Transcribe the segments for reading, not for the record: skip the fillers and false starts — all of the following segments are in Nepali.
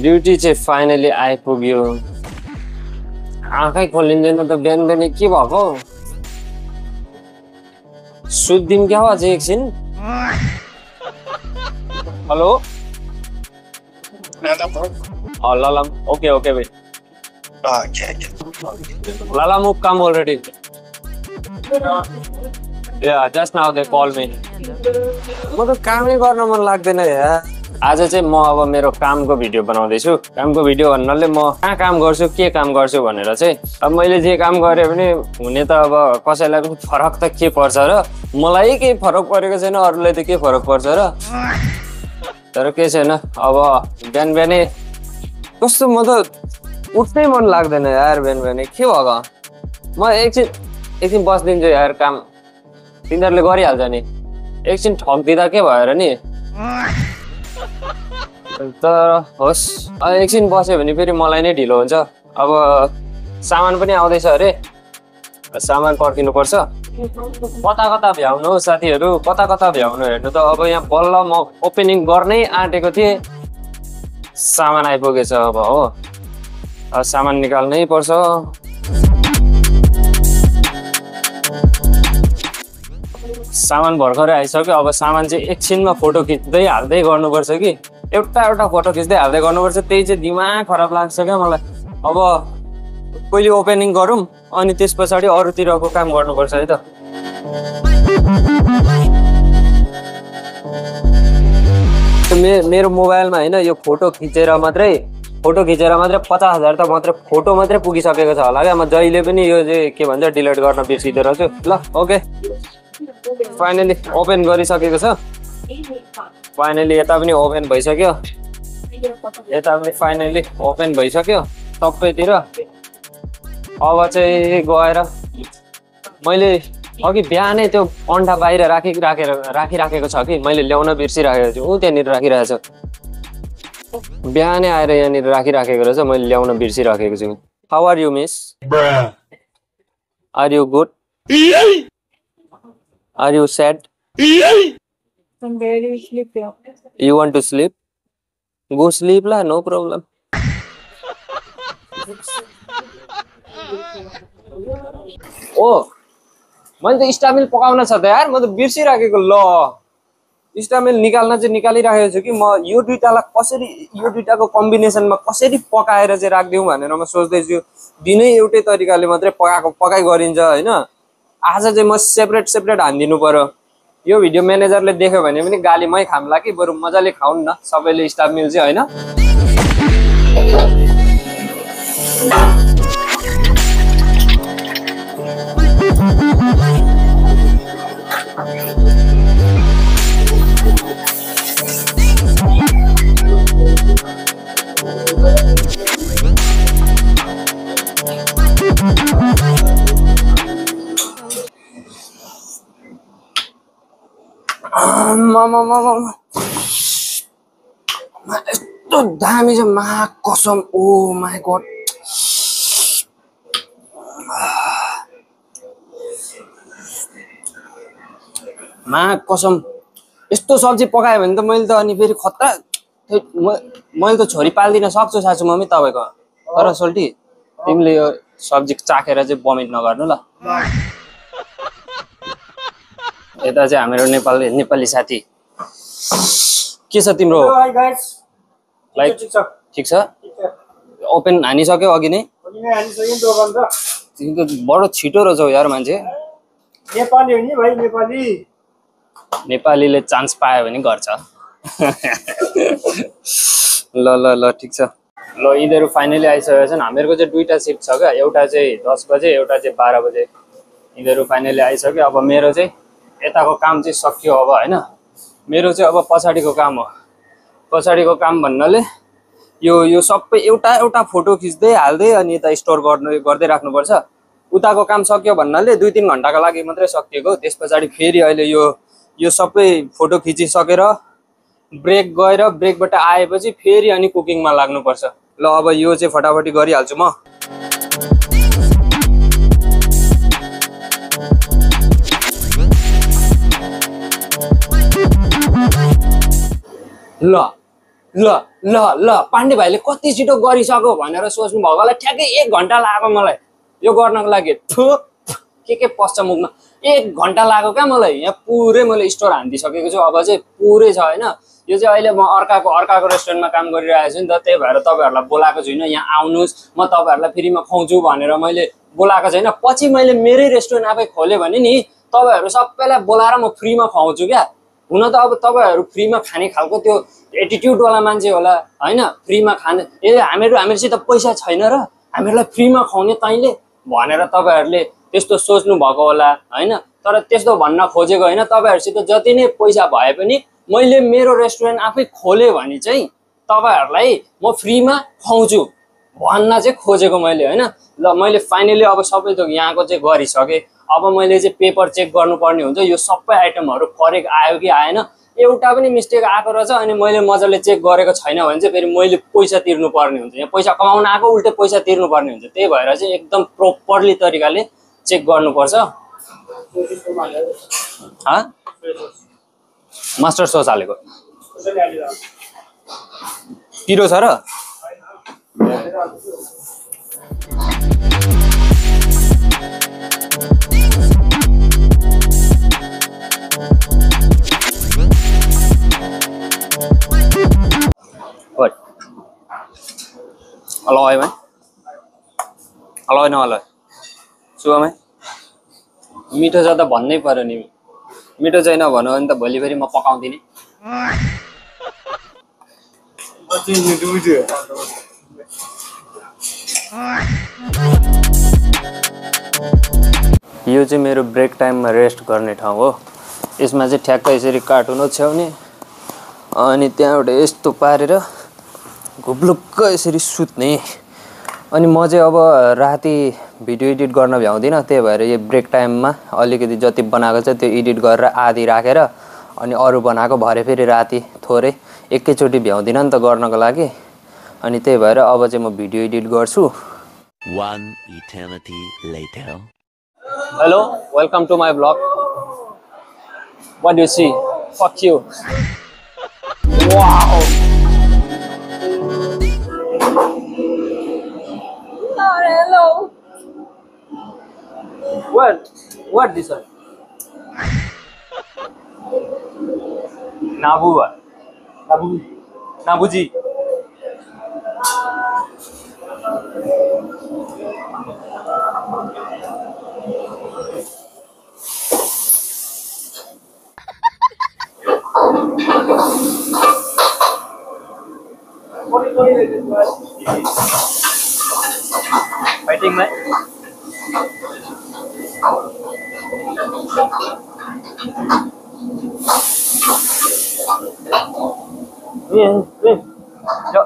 ड्युटी चाहिँ फाइनली आइपुग्यो। आँखै खोलिँदैन त बिहान बिहान के भएको? सुत्दिम क्या हो अझै एकछिन? हेलो लला ओके ओके भाई लला मुव कम ऑलरेडी या just now they call me. म त कामै गर्न मन लाग्दैन यार। आज चाहिँ म अब मेरो कामको भिडियो बनाउँदैछु। कामको भिडियो भन्नाले म कहाँ काम गर्छु के काम गर्छु भनेर चाहिँ अब मैले जे काम गरेँ भने हुने त अब कसैलाई पनि फरक त के पर्छ र? मलाई केही फरक परेको छैन, अरूलाई त के फरक पर्छ र? तर के छैन, अब बिहान बिहानै कस्तो म त उठ्नै मन लाग्दैन यार। बिहान बिहानै के भएको? म एकछिन बस्दिन्छु यार, काम तिनीहरूले गरिहाल्छ नि। एकछिन ठगिदिँदा के भएर नि। तर होस् एकछिन बस्यो भने फेरि मलाई नै ढिलो हुन्छ। अब सामान पनि आउँदैछ अरे, सामान पर्खिनु पर्छ। कता कता भ्याउनु हौ साथीहरू, कता कता भ्याउनु। हेर्नु त अब यहाँ बल्ल म ओपनिङ गर्नै आँटेको थिएँ, सामान आइपुगेछ। अब हो सामान निकाल्नै पर्छ। सामान भर्खरै आइसक्यो। अब सामान चाहिँ एकछिनमा फोटो खिच्दै हाल्दै गर्नुपर्छ कि एउटा फोटो खिच्दै हाल्दै गर्नुपर्छ। त्यही चाहिँ दिमाग खराब लाग्छ क्या मलाई। अब पहिले ओपनिङ गरौँ अनि त्यस पछाडि अरूतिरको काम गर्नुपर्छ है त। मेरो मोबाइलमा होइन यो फोटो खिचेर मात्रै 50,000 त मात्रै फोटो मात्रै पुगिसकेको छ होला क्या। म जहिले पनि यो चाहिँ के भन्छ डिलिट गर्न बिर्सिँदो रहेछु। ल ओके फाइनली ओपन गरिसकेको छ। फाइनली यता पनि ओपन भइसक्यो, यता पनि फाइनली ओपन भइसक्यो सबैतिर। अब चाहिँ गएर मैले अघि बिहानै त्यो अन्डा बाहिर राखिराखेको छ कि मैले ल्याउन बिर्सिराखेको छु। ऊ त्यहाँनिर राखिरहेको छ, बिहानै आएर यहाँनिर राखिराखेको रहेछ, मैले ल्याउन बिर्सिराखेको छु। How are you miss? Are you good? Are you sad? I'm very sleepy. You want to sleep? Go sleep lah, no problem. Oh, मैले त स्टामिल पकाउन छ त यार, म त बिर्सिराखेको। ल स्टामिल निकाल्न चाहिँ निकालिराखेको छु कि म यो दुईटालाई कसरी, यो दुईटाको कम्बिनेसनमा कसरी पकाएर चाहिँ राख्दिउँ भनेर म सोच्दैछु। दिनै एउटै तरिकाले मात्रै पकाइ गरिन्छ होइन। आज चाहिँ म सेपरेट हानिदिनु पर्यो। यो भिडियो म्यानेजरले देख्यो भने पनि गाली मै खाम्ला कि, बरु मजाले खाउन् न सबैले स्टाफ मिल चाहिँ होइन। यस्तो दामी छ मा कसम। ओ माई गॉड, मा कसम यस्तो सब्जी पकायो भने त मैले त अनि फेरि खतरा। मैले त छोरी पाल्दिन सक्छु सासु मम्मी तपाईँको। तर सोल्टी तिमीले यो सब्जी चाखेर चाहिँ बमिट नगर्नु ल। यता चाहिँ हाम्रो नेपाली साथी के छ तिम्रो? लाइक ठिक छ? ओपन हानिसक्यो अघि नै? बडो छिटो रहेछ यार मान्छे। नेपाली हो नि भाइ, नेपालीले चान्स पायो भने गर्छ। ल ठिक छ। ल यिनीहरू फाइनली आइसकेका छन्। हामीहरूको चाहिँ दुईटा सिफ्ट छ क्या, एउटा चाहिँ 10 बजे, एउटा चाहिँ 12 बजे। यिनीहरू फाइनली आइसक्यो। अब मेरो चाहिँ यताको काम चाहिँ सकियो अब होइन। मेरो चाहिँ अब पछाडिको काम हो। पछाडिको काम भन्नाले यो सबै एउटा फोटो खिच्दै हाल्दै अनि यता स्टोर गर्दै राख्नुपर्छ। उताको काम सक्यो भन्नाले 2-3 घन्टाको लागि मात्रै सकिएको। त्यस पछाडि फेरि अहिले यो सबै फोटो खिचिसकेर ब्रेक गएर ब्रेकबाट आएपछि फेरि अनि कुकिङमा लाग्नुपर्छ। ल अब यो चाहिँ फटाफटी गरिहाल्छु म। ल ल ल ल पाण्डे भाइले कति छिटो गरिसक्यो भनेर सोच्नु भएको होला ठ्याक्कै 1 घन्टा लाग्यो मलाई यो गर्नको लागि के पस्छ मुखमा 1 घन्टा लाग्यो क्या मलाई यहाँ पुरै मैले स्टोर हान्दिसकेको छु अब चाहिँ पुरै छ हैन यो चाहिँ अहिले म अर्काको रेस्टुरेन्टमा काम गरिरहेको छु नि त त्यही भएर तपाईहरुलाई बोलाएको छैन यहाँ आउनुस् म तपाईहरुलाई फ्रीमा खुवाउँछु भनेर मैले बोलाएको छैन पछि मैले मेरै रेस्टुरेन्ट आफै खोले भने नि तपाईहरु सबैलाई बोलाएर म फ्रीमा खुवाउँछु क्या हुन त अब तपाईहरु फ्रीमा खाने खालको त्यो एटिट्युड वाला मान्छे होला हैन फ्रीमा खाने हामीहरुसित पैसा छैन र हामीहरुलाई फ्रीमा खुवाउने तैले भनेर तपाईहरुले त्यस्तो सोच्नु भएको होला हैन तर त्यस्तो भन्न खोजेको हैन तपाईहरुसित जति नै पैसा भए पनि मैले मेरो रेस्टुरेन्ट आफै खोले भने चाहिँ तपाईहरुलाई म फ्रीमा खुवाउँछु भन्न चाहिँ खोजेको मैले हैन ल मैले फाइनली अब सबै थोक यहाँको चाहिँ गरिसके अब मैले चाहिँ पेपर चेक गर्नुपर्ने हुन्छ यो सबै आइटमहरु करेक्ट आयो कि आएन एउटा पनि मिस्टेक आएको रहेछ अनि मैले मजाले चेक गरेको छैन भने चाहिँ फेरि मैले पैसा तिर्नु पर्ने हुन्छ यहाँ पैसा कमाउन आएको उल्टे पैसा तिर्नु पर्ने हुन्छ त्यही भएर चाहिँ एकदम प्रोपरली तरिकाले चेक गर्नुपर्छ मास्टर सस हालेको पिरो छ र What? Aloy mai? Aloy न aloy? सुगा mai? मिठो छ त भन्नै पर्यो नि मिठो छैन भन्नु भने त भोलि फेरि म पकाउँदिने यो चाहिँ मेरो ब्रेक टाइममा रेस्ट गर्ने ठाउँ हो यसमा चाहिँ ठ्याक्क यसरी कार्टुन ओछ्याउने अनि त्यहाँबाट यस्तो पारेर घुप्लुक्क यसरी सुत्ने अनि म चाहिँ अब राति भिडियो एडिट गर्न भ्याउँदिनँ त्यही भएर यो ब्रेक टाइममा अलिकति जति बनाएको छ त्यो एडिट गरेर आधी राखेर अनि अरू बनाएको भरे फेरि राति थोरै एकैचोटि भ्याउँदिनँ नि त गर्नको लागि अनि त्यही भएर अब चाहिँ म भिडियो एडिट गर्छु One eternity later. Hello, welcome to my vlog. What do you see? Fuck you. Wow. Hello. What this one? Nabuji. Fighting man. Yo.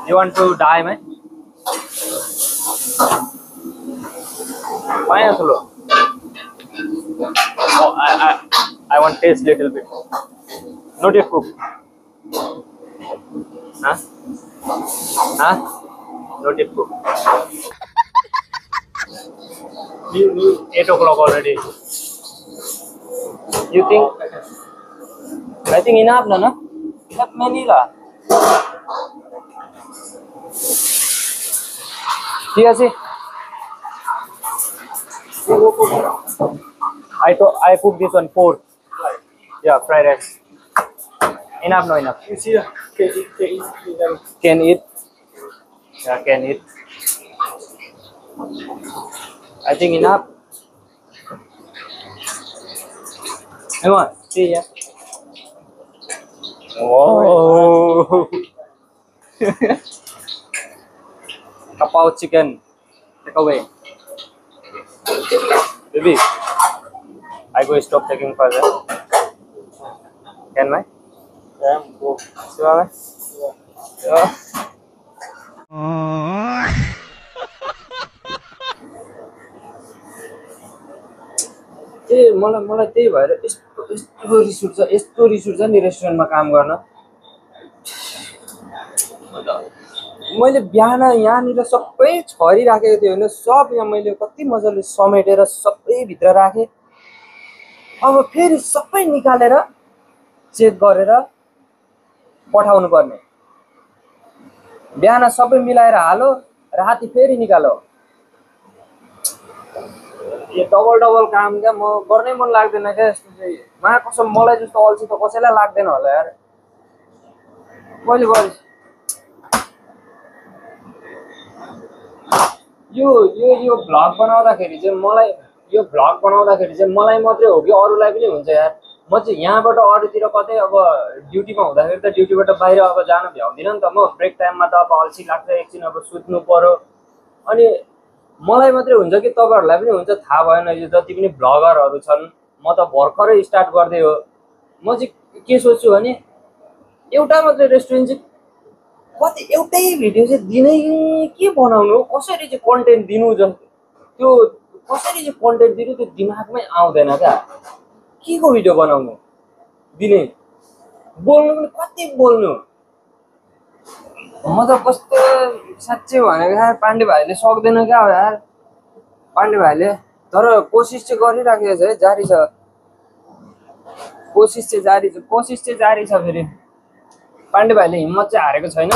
You want to die, man? Why not solo? Oh, I want taste little bit. Not yet cook. Huh? Not yet cook. You 8 o'clock already. You think? I think enough, no? Enough many lah. Here see. I cook this one 4. Yeah, fried rice. Enough, no enough. You see, Can eat. Yeah, can eat. I think enough. Come on, see ya. Oh. Kapow chicken. Take away. Baby, I go stop taking further. Can I? yeah, go. Sure. Yeah. मलाई त्यही भएर यस्तो रिस उठ्छ नि रेस्टुरेन्टमा काम गर्न मैले बिहान यहाँनिर सबै छरी राखेको थियो हैन सब यहाँ मैले कति मजाले समेटेर सबै भित्र राखे अब फेरि सबै निकालेर चेक गरेर पठाउनु पर्ने। बिहान सबै मिलाएर हालो, राति फेरि निकालो। यो डबल डबल काम क्या, म गर्नै मन लाग्दैन क्या यस्तो चाहिँ। मा कसम मलाई जस्तो अल्छी त कसैलाई लाग्दैन होला यार। कहिले गरे यो यो यो भ्लग बनाउँदाखेरि चाहिँ मलाई मात्रै हो कि अरूलाई पनि हुन्छ यार। म चाहिँ यहाँबाट अरूतिर कतै अब ड्युटीमा हुँदाखेरि त ड्युटीबाट बाहिर अब जान भ्याउँदिनँ नि त। म ब्रेक टाइममा त अब अल्छी लाग्छ, एकछिन अब सुत्नु पर्यो। अनि मलाई मात्रै हुन्छ कि तपाईँहरूलाई पनि हुन्छ थाहा भएन। यो जति पनि भ्लगरहरू छन्, म त भर्खरै स्टार्ट गर्दै हो। म चाहिँ के सोच्छु भने एउटा मात्रै रेस्टुरेन्ट चाहिँ कति एउटै भिडियो चाहिँ दिनै के बनाउनु, कसरी चाहिँ कन्टेन्ट दिनु, जस्तो त्यो कसरी चाहिँ कन्टेन्ट दिनु त्यो दिमागमै आउँदैन क्या। के को भिडियो बनाउनु दिने, बोल्नु पनि कति बोल्नु। म त कस्तो साँच्चै भनेको यार, पाण्डे भाइले सक्दैन क्या हो यार। पाण्डे भाइले तर कोसिस चाहिँ गरिराखेको छ है, जारी छ। कोसिस चाहिँ जारी छ। फेरि पाण्डे भाइले हिम्मत चाहिँ हारेको छैन,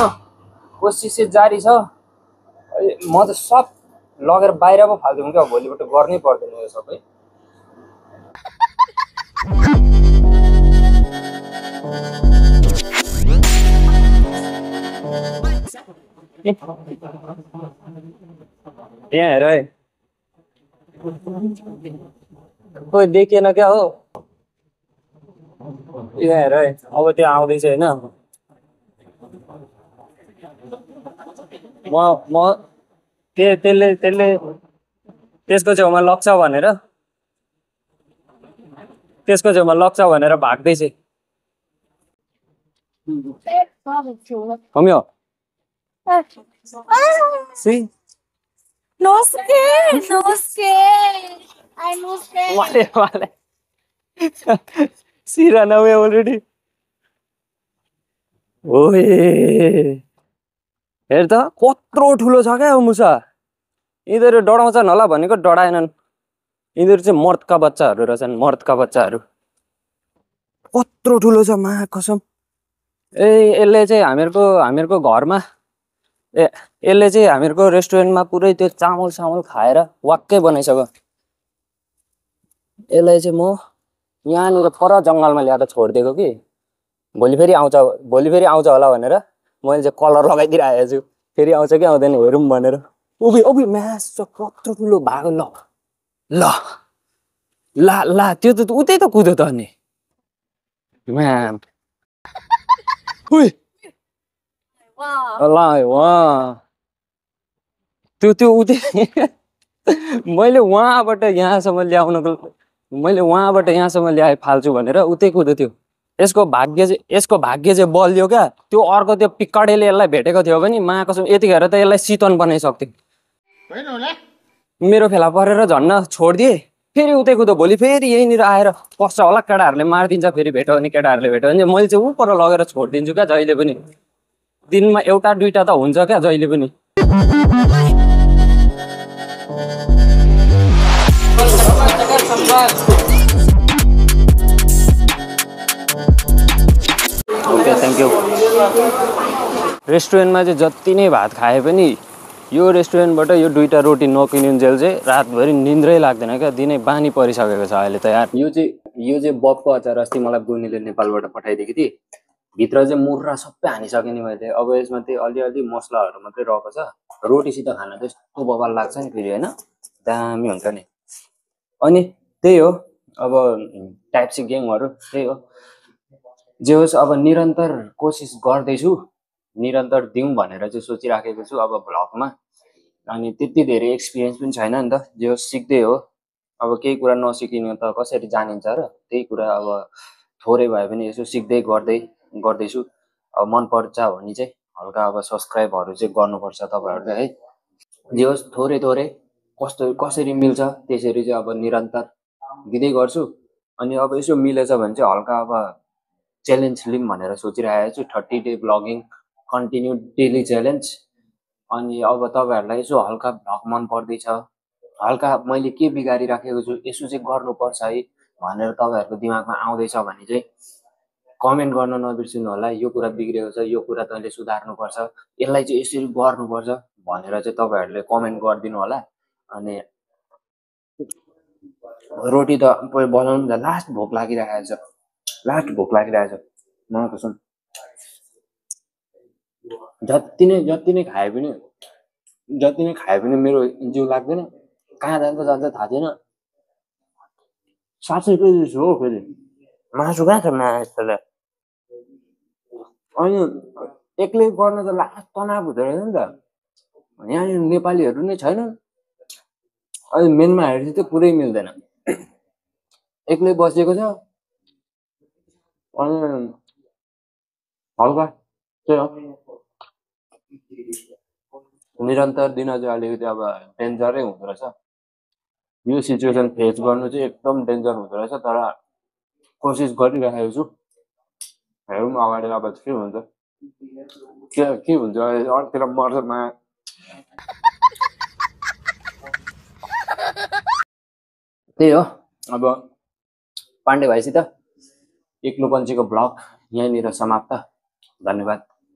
कोसिस चाहिँ जारी छ। म त सब लगेर बाहिर पो फाल्दिउँ क्या, भोलिबाट गर्नै पर्दैन यो सबै। यहाँ हेर है, कोही देखिएन क्या हो। यहाँ हेर है, अब त्यो आउँदैछ होइन। म त्यसले त्यसको छेउमा लग्छ भनेर भाग्दैछ। कम्यो See? No scared. I'm no scared. Vale. See, run away already. ओए हेर त कत्रो ठुलो छ क्या मुसा। यिनीहरू डराउँछन् होला भनेको डराएनन्। यिनीहरू चाहिँ मर्दका बच्चाहरू रहेछन्, मर्दका बच्चाहरू। कत्रो ठुलो छ मा कसम। यसले चाहिँ हामीहरूको घरमा यसले चाहिँ हामीहरूको रेस्टुरेन्टमा पुरै त्यो चामल खाएर वाक्कै बनाइसक्यो। यसलाई चाहिँ म यहाँनिर पर जङ्गलमा ल्याएर छोडिदिएको कि भोलि फेरि आउँछ होला भनेर मैले चाहिँ कलर लगाइदिइरहेको छु। फेरि आउँछ कि आउँदैन हेरौँ भनेर। उभि म्यास कत्रो ठुलो भएको। ल त्यो त उतै त कुद्यो त अनि म्याम। त्यो उतै मैले वहाँबाट यहाँसम्म ल्याए फाल्छु भनेर उतै कुद्यो त्यो। यसको भाग्य चाहिँ बलियो क्या। त्यो अर्को त्यो पिक्कडेले यसलाई भेटेको थियो भने मा कसम यतिखेर त यसलाई चितवन बनाइसक्थ्यो। मेरो फेला परेर झन्न छोडिदिए, फेरि उतै कुद्यो। भोलि फेरि यहीँनिर आएर पस्छ होला, केटाहरूले मारिदिन्छ। फेरि भेट्यो भने मैले चाहिँ ऊ पर लगेर छोडिदिन्छु क्या जहिले पनि। दिनमा एउटा दुईटा त हुन्छ क्या जहिले पनि। Okay, thank you. रेस्टुरेन्टमा चाहिँ जति नै भात खाए पनि यो रेस्टुरेन्टबाट यो दुईटा रोटी नकिनुन्जेल चाहिँ रातभरि निन्द्रै लाग्दैन क्या। दिनै बानी परिसकेको छ अहिले त यार। यो चाहिँ बबको अचार अस्ति मलाई बुनीले नेपालबाट पठाइदिएको थिएँ। भित्र चाहिँ मुर्रा सबै हानिसकेँ नि मैले। अब यसमा चाहिँ अलिअलि मसलाहरू मात्रै रहेको छ। रोटीसित खान चाहिँ यस्तो बवाल लाग्छ नि फेरि होइन, दामी हुन्छ नि। अनि त्यही हो अब टाइप्सी गेमहरू त्यही हो। जे होस् अब निरन्तर कोसिस गर्दैछु, निरन्तर दिउँ भनेर चाहिँ सोचिराखेको छु अब भ्लगमा। अनि त्यति धेरै एक्सपिरियन्स पनि छैन नि त। जे होस् सिक्दै हो। अब केही कुरा नसिकिनु त कसरी जानिन्छ र। त्यही कुरा अब थोरै भए पनि यसो सिक्दै गर्दैछु। अब मन पर्छ भने चाहिँ हल्का अब सब्सक्राइबहरू चाहिँ गर्नुपर्छ तपाईँहरूले है। जे होस् थोरै कसरी मिल्छ त्यसरी चाहिँ अब निरन्तर दिँदै गर्छु। अनि अब यसो मिलेछ भने चाहिँ हल्का अब च्यालेन्ज लिउँ भनेर सोचिरहेको छु। 30 day blogging continue daily challenge. अनि अब तपाईँहरूलाई यसो हल्का भ्लग मन पर्दैछ, हल्का मैले के बिगारिराखेको छु यसो चाहिँ गर्नुपर्छ है भनेर तपाईँहरूको दिमागमा आउँदैछ भने चाहिँ कमेन्ट गर्न नबिर्सिनु होला। यो कुरा बिग्रेको छ, यो कुरा तैँले सुधार्नुपर्छ, यसलाई चाहिँ यसरी गर्नुपर्छ भनेर चाहिँ तपाईँहरूले कमेन्ट गरिदिनु होला। अनि रोटी त बनाउनु त लास्ट भोक लागिरहेको छ मलाई कसम। जति नै खाए पनि मेरो जिउ लाग्दैन, कहाँ जान्छ थाहा छैन। 700 केजी छु हो, फेरि मासु कहाँ छ मासु त। अनि एक्लै गर्न त लास्ट तनाव हुँदो रहेछ नि त। यहाँनिर नेपालीहरू नै छैन, अनि मेनमा हेर्दा चाहिँ पुरै मिल्दैन। एक्लै बसेको छ, अनि हल्का त्यही हो। निरन्तर दिन चाहिँ अलिकति अब डेन्जरै हुँदो रहेछ। यो सिचुएसन फेस गर्नु चाहिँ एकदम डेन्जर हुँदो रहेछ, तर कोसिस गरिरहेको छु। हेरौँ अगाडि अब के हुन्छ, के हुन्छ, अर्तिर मर्छ मा। त्यही हो। अब पाण्डे भाइसित एक्लोपन्छीको ब्लग यहीँनिर समाप्त। धन्यवाद।